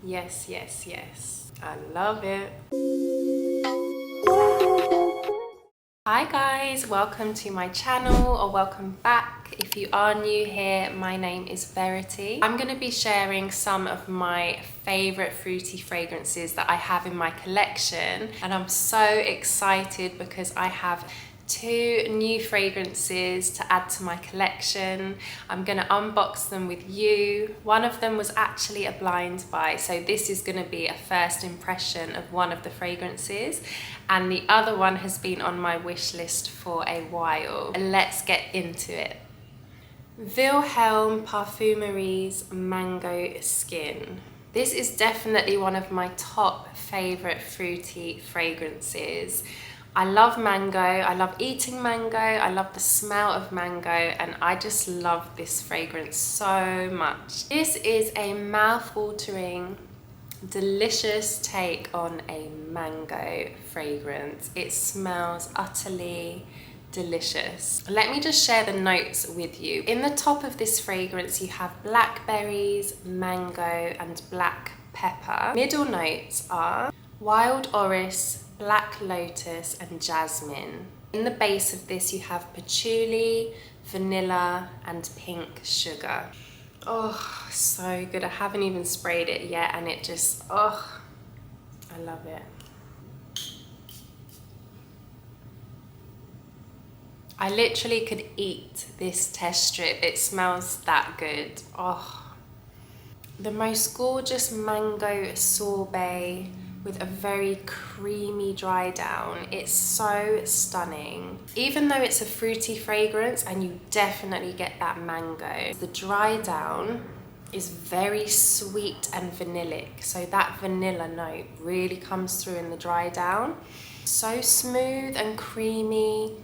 Yes, yes, yes. I love it. Hi guys, welcome to my channel, or welcome back. If you are new here, my name is Verity. I'm going to be sharing some of my favorite fruity fragrances that I have in my collection, and I'm so excited because I have 2 new fragrances to add to my collection. I'm going to unbox them with you. One of them was actually a blind buy, so this is going to be a first impression of one of the fragrances, and the other one has been on my wish list for a while. Let's get into it. Vilhelm Parfumerie's Mango Skin. This is definitely one of my top favorite fruity fragrances. I love mango, I love eating mango, I love the smell of mango, and I just love this fragrance so much. This is a mouth-watering, delicious take on a mango fragrance. It smells utterly delicious. Let me just share the notes with you. In the top of this fragrance, you have blackberries, mango, and black pepper. Middle notes are wild orris, black lotus, and jasmine. In the base of this, you have patchouli, vanilla, and pink sugar. Oh, so good. I haven't even sprayed it yet, and it just, oh, I love it. I literally could eat this test strip. It smells that good. Oh, the most gorgeous mango sorbet with a very creamy dry down. It's so stunning. Even though it's a fruity fragrance, and you definitely get that mango, the dry down is very sweet and vanillic. So that vanilla note really comes through in the dry down. So smooth and creamy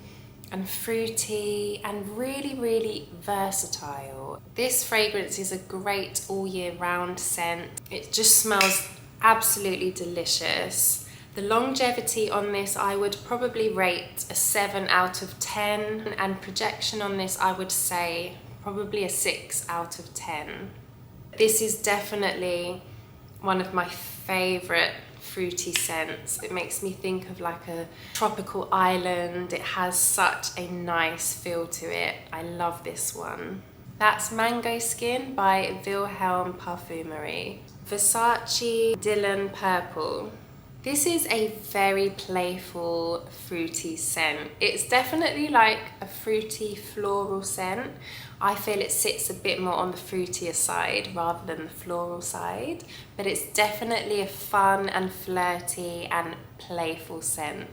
and fruity and really, really versatile. This fragrance is a great all year round scent. It just smells absolutely delicious. The longevity on this, I would probably rate a 7 out of 10, and projection on this, I would say probably a 6 out of 10. This is definitely one of my favorite fruity scents. It makes me think of like a tropical island. It has such a nice feel to it. I love this one. That's Mango Skin by Vilhelm Parfumerie. Versace Dylan Purple. This is a very playful fruity scent. It's definitely like a fruity floral scent. I feel it sits a bit more on the fruitier side rather than the floral side, but it's definitely a fun and flirty and playful scent.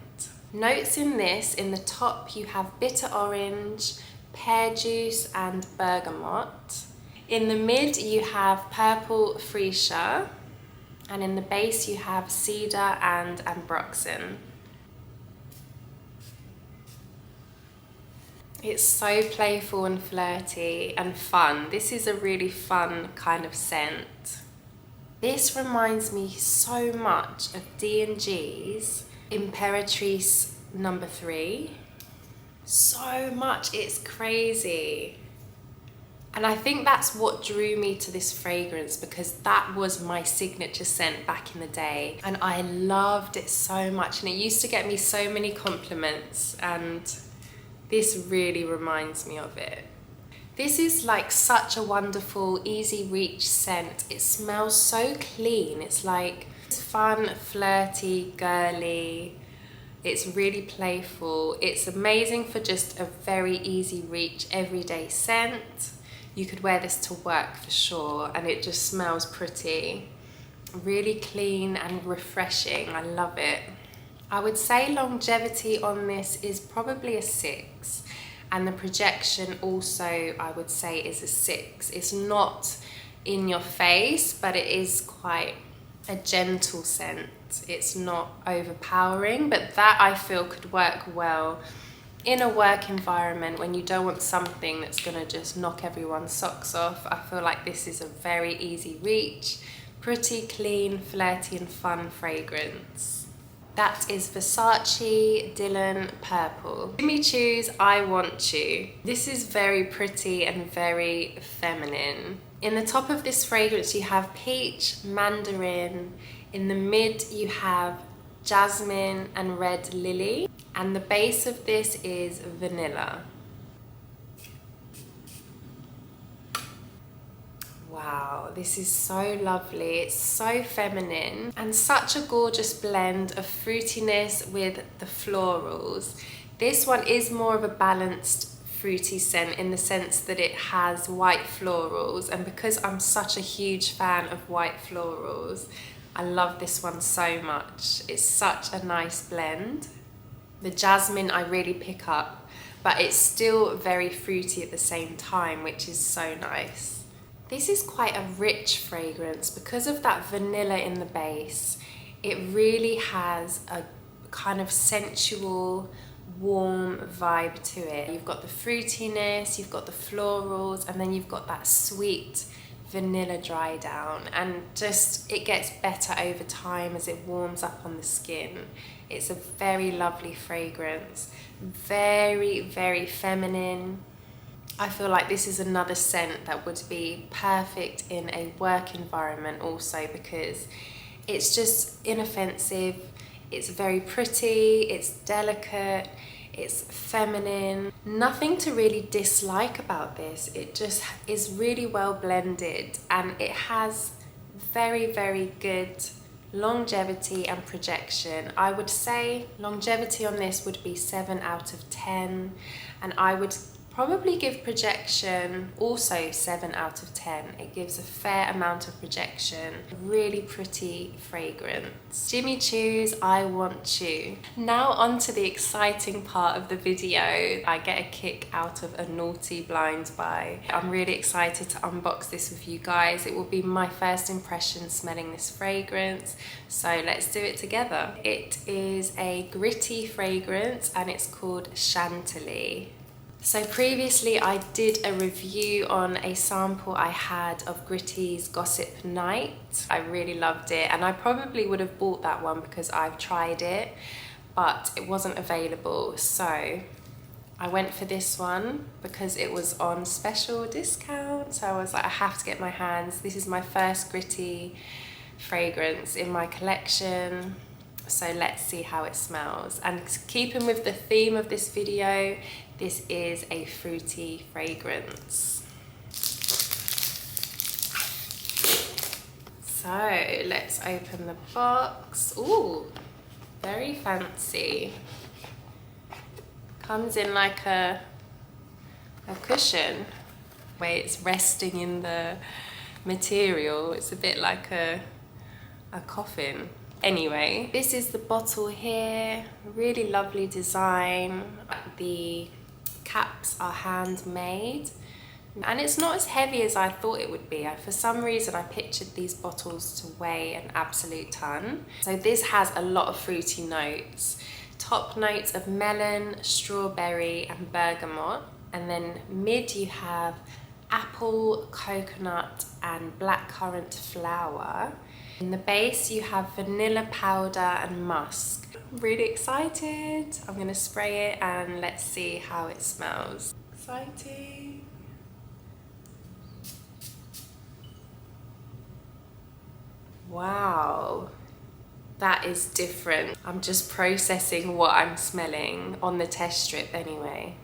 Notes in this, in the top you have bitter orange, pear juice, and bergamot. In the mid you have purple freesia, and in the base you have cedar and ambroxan. It's so playful and flirty and fun. This is a really fun kind of scent. This reminds me so much of D&G's Imperatrice No. 3. So much, it's crazy. And I think that's what drew me to this fragrance, because that was my signature scent back in the day, and I loved it so much, and it used to get me so many compliments, and this really reminds me of it. This is like such a wonderful, easy reach scent. It smells so clean. It's like fun, flirty, girly. It's really playful. It's amazing for just a very easy reach, everyday scent. You could wear this to work for sure, and it just smells pretty. Really clean and refreshing. I love it. I would say longevity on this is probably a 6, and the projection also, I would say, is a 6. It's not in your face, but it is quite a gentle scent. It's not overpowering, but that I feel could work well in a work environment when you don't want something that's gonna just knock everyone's socks off. I feel like this is a very easy reach, pretty clean, flirty and fun fragrance. That is Versace Dylan Purple. Give me choose, I want you. This is very pretty and very feminine. In the top of this fragrance you have peach, mandarin. In the mid you have jasmine and red lily. And the base of this is vanilla. Wow, this is so lovely. It's so feminine and such a gorgeous blend of fruitiness with the florals. This one is more of a balanced fruity scent in the sense that it has white florals, and because I'm such a huge fan of white florals, I love this one so much. It's such a nice blend. The jasmine I really pick up, but it's still very fruity at the same time, which is so nice. This is quite a rich fragrance because of that vanilla in the base. It really has a kind of sensual, warm vibe to it. You've got the fruitiness, you've got the florals, and then you've got that sweet vanilla dry down, and just it gets better over time as it warms up on the skin. It's a very lovely fragrance, very, very feminine. I feel like this is another scent that would be perfect in a work environment also, because it's just inoffensive, it's very pretty, it's delicate, it's feminine. Nothing to really dislike about this. It just is really well blended, and it has very, very good longevity and projection. I would say longevity on this would be 7 out of 10, and I would probably give projection also 7 out of 10. It gives a fair amount of projection. Really pretty fragrance. Jimmy Choo's I Want Choo. Now on to the exciting part of the video. I get a kick out of a naughty blind buy. I'm really excited to unbox this with you guys. It will be my first impression smelling this fragrance, so let's do it together. It is a gritty fragrance and it's called Chantilly. So previously I did a review on a sample I had of Gritti's Gossip Night. I really loved it, and I probably would have bought that one because I've tried it, but it wasn't available. So I went for this one because it was on special discount. So I was like, I have to get my hands. This is my first Gritti fragrance in my collection. So let's see how it smells. And keeping with the theme of this video, this is a fruity fragrance. So let's open the box. Ooh, very fancy. Comes in like a cushion where it's resting in the material. It's a bit like a coffin. Anyway, this is the bottle here. Really lovely design. The caps are handmade, and it's not as heavy as I thought it would be. For some reason I pictured these bottles to weigh an absolute ton. So this has a lot of fruity notes. Top notes of melon, strawberry and bergamot, and then mid you have apple, coconut and blackcurrant flower. In the base you have vanilla powder and musk. I'm really excited. I'm gonna spray it and let's see how it smells. Exciting. Wow, that is different. I'm just processing what I'm smelling on the test strip anyway.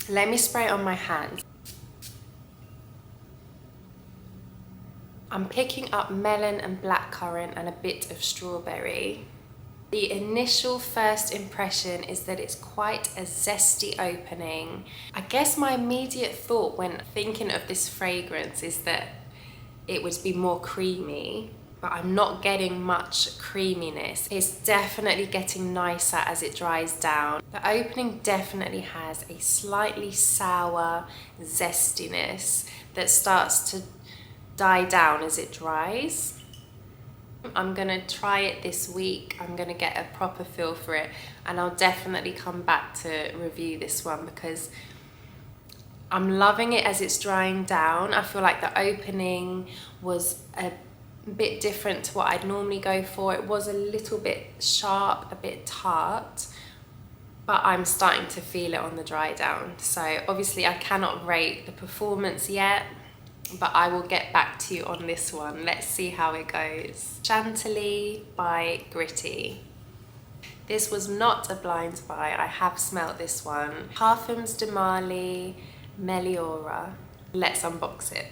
Let me spray it on my hands. I'm picking up melon and blackcurrant and a bit of strawberry. The initial first impression is that it's quite a zesty opening. I guess my immediate thought when thinking of this fragrance is that it would be more creamy, but I'm not getting much creaminess. It's definitely getting nicer as it dries down. The opening definitely has a slightly sour zestiness that starts to die down as it dries. I'm gonna try it this week. I'm gonna get a proper feel for it, and I'll definitely come back to review this one because I'm loving it as it's drying down. I feel like the opening was a bit different to what I'd normally go for. It was a little bit sharp, a bit tart, but I'm starting to feel it on the dry down. So obviously I cannot rate the performance yet, but I will get back to you on this one. Let's see how it goes. Chantilly by Gritti. This was not a blind buy. I have smelt this one. Parfums de Marley, Meliora. Let's unbox it.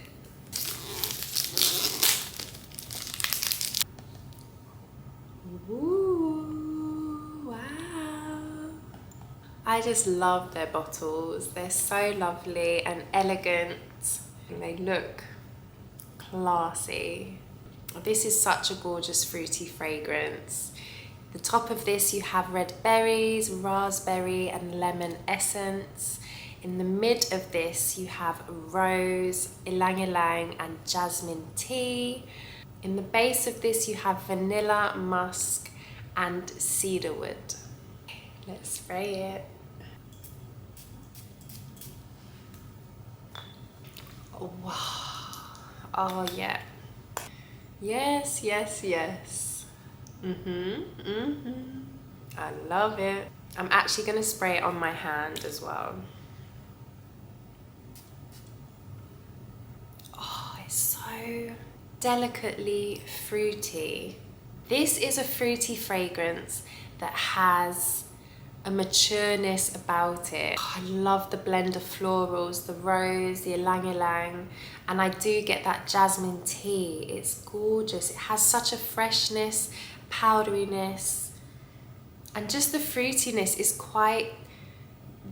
Ooh, wow. I just love their bottles. They're so lovely and elegant. And they look classy. This is such a gorgeous fruity fragrance. The top of this you have red berries, raspberry and lemon essence. In the mid of this you have rose, ylang ylang and jasmine tea. In the base of this you have vanilla, musk and cedarwood. Let's spray it. Oh, wow. Oh yeah. Yes, yes, yes. I love it. I'm actually gonna spray it on my hand as well. Oh, it's so delicately fruity. This is a fruity fragrance that has a matureness about it. Oh, I love the blend of florals, the rose, the ylang ylang, and I do get that jasmine tea. It's gorgeous. It has such a freshness, powderiness, and just the fruitiness is quite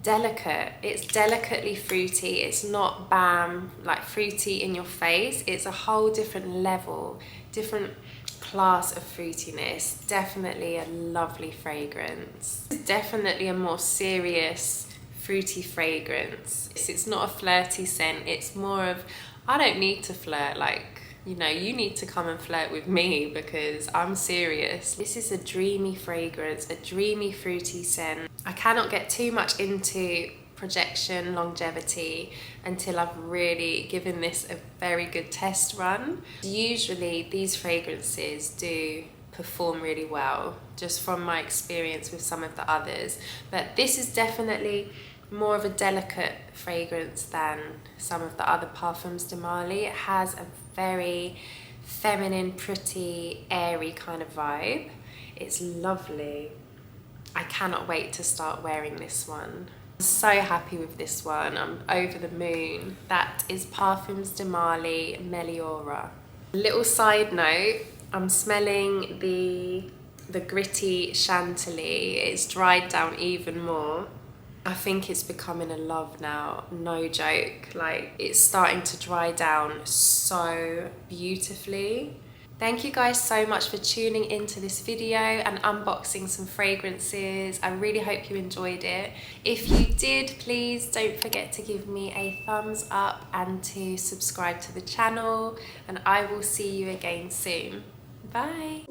delicate. It's delicately fruity. It's not bam, like fruity in your face. It's a whole different level, different class of fruitiness. Definitely a lovely fragrance. It's definitely a more serious fruity fragrance. It's not a flirty scent. It's more of, I don't need to flirt, like, you know, you need to come and flirt with me because I'm serious. This is a dreamy fragrance, a dreamy fruity scent. I cannot get too much into projection, longevity until I've really given this a very good test run. Usually these fragrances do perform really well, just from my experience with some of the others, but this is definitely more of a delicate fragrance than some of the other Parfums de Marley. It has a very feminine, pretty, airy kind of vibe. It's lovely. I cannot wait to start wearing this one. I'm so happy with this one. I'm over the moon. That is Parfums de Marley Meliora. Little side note, I'm smelling the Gritti Chantilly. It's dried down even more. I think it's becoming a love now, no joke. Like, it's starting to dry down so beautifully. Thank you guys so much for tuning into this video and unboxing some fragrances. I really hope you enjoyed it. If you did, please don't forget to give me a thumbs up and to subscribe to the channel, and I will see you again soon. Bye.